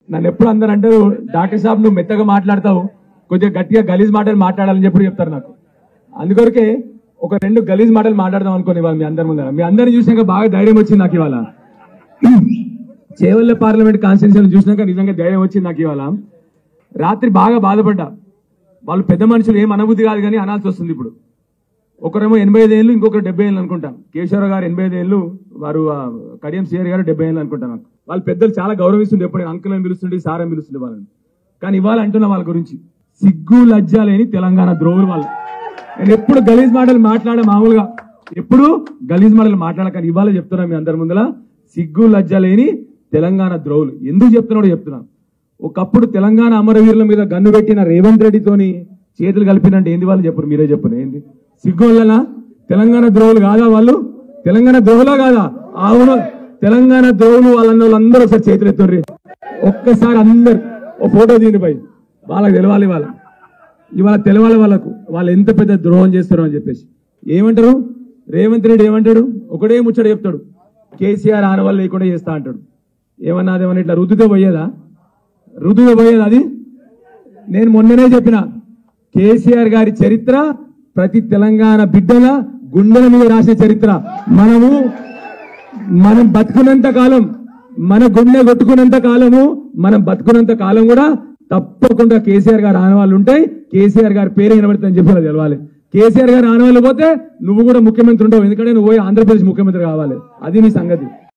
నన్ను ఎప్పుడు అందరూ అంటారు డాక్టర్ సాబ్ నువ్వు మెత్తగా మాట్లాడతావు, కొద్దిగా గట్టిగా గలీజ్ మాటలు మాట్లాడాలని చెప్పి చెప్తారు నాకు. అందుకొరకే ఒక 2 గలీజ్ మాటలు మాట్లాడదాం అనుకోని ఇవాళ మీ అందరి ముందర. మీ అందరిని చూసినాక బాగా ధైర్యం వచ్చింది నాకు ఇవాళ. చేవల్ల పార్లమెంట్ కాన్స్టిట్యూన్సీ చూసినాక నిజంగా ధైర్యం వచ్చింది నాకు ఇవాళ. రాత్రి బాగా బాధపడ్డా. వాళ్ళు పెద్ద మనుషులు ఏం అనబుద్ధి కాదు కానీ అనాల్సి వస్తుంది. ఇప్పుడు ఒకరేమో 85 ఏళ్ళు, ఇంకొకరు 70 ఏళ్ళు అనుకుంటాం. కేశవరావు గారు 85 ఏళ్ళు, వారు కడియం సిఆర్ గారు 70 ఏళ్ళు అనుకుంటాను. వాళ్ళు పెద్దలు చాలా గౌరవిస్తుండే, ఎప్పుడు అంకుల్ అని పిలుస్తుండే, సార్ అని పిలుస్తుండే వాళ్ళని. కానీ ఇవాళ అంటున్నా వాళ్ళ గురించి సిగ్గు లజ్జ లేని తెలంగాణ ద్రోహులు వాళ్ళు. నేను ఎప్పుడు గలీజ్ మాటలు మాట్లాడే మామూలుగా ఎప్పుడు గలీజ్ మాటలు మాట్లాడకని ఇవాళ చెప్తున్నా మీ అందరి ముందర, సిగ్గు లజ్జ లేని తెలంగాణ ద్రోహులు. ఎందుకు చెప్తున్నాడో చెప్తున్నా. ఒకప్పుడు తెలంగాణ అమరవీరుల మీద గన్ను పెట్టిన రేవంత్ రెడ్డితోని చేతులు కలిపినంటే ఏంది వాళ్ళు చెప్పరు, మీరే చెప్పరు. ఏంది సిగ్గు వల్లనా? తెలంగాణ ద్రోహులు కాదా వాళ్ళు? తెలంగాణ ద్రోహులా కాదా? అవును, తెలంగాణ ద్రోహులు. వాళ్ళందరూ ఒకసారి చేతులు ఎత్తుర్రి, ఒక్కసారి అందరు ఓ ఫోటో దీనిపై. వాళ్ళకి తెలవాలి, ఇవాళ తెలవాలి వాళ్ళకు వాళ్ళు ఎంత పెద్ద ద్రోహం చేస్తారో అని చెప్పేసి. ఏమంటారు రేవంత్ రెడ్డి? ఏమంటాడు? ఒకటే ముచ్చట చెప్తాడు, కేసీఆర్ ఆనవాళ్ళు లేకుండా చేస్తా అంటాడు. ఏమన్నా అదేమన్నా ఇట్లా రుద్దుతో పోయేదా? అది నేను మొన్ననే చెప్పిన, కేసీఆర్ గారి చరిత్ర ప్రతి తెలంగాణ బిడ్డల గుండెల మీద రాసే చరిత్ర. మనం బతుకున్నంత కాలం, మన గుండె కొట్టుకున్నంత కాలము, మనం బతుకున్నంత కాలం కూడా తప్పకుండా కేసీఆర్ గారు ఆనవాళ్ళు ఉంటాయి. కేసీఆర్ గారి పేరు వినబడుతుందని చెప్పి తెలవాలి. కేసీఆర్ గారు ఆనవాళ్ళు పోతే నువ్వు కూడా ముఖ్యమంత్రి ఉండవు, ఎందుకంటే నువ్వు పోయి ఆంధ్రప్రదేశ్ ముఖ్యమంత్రి కావాలి. అది నీ సంగతి.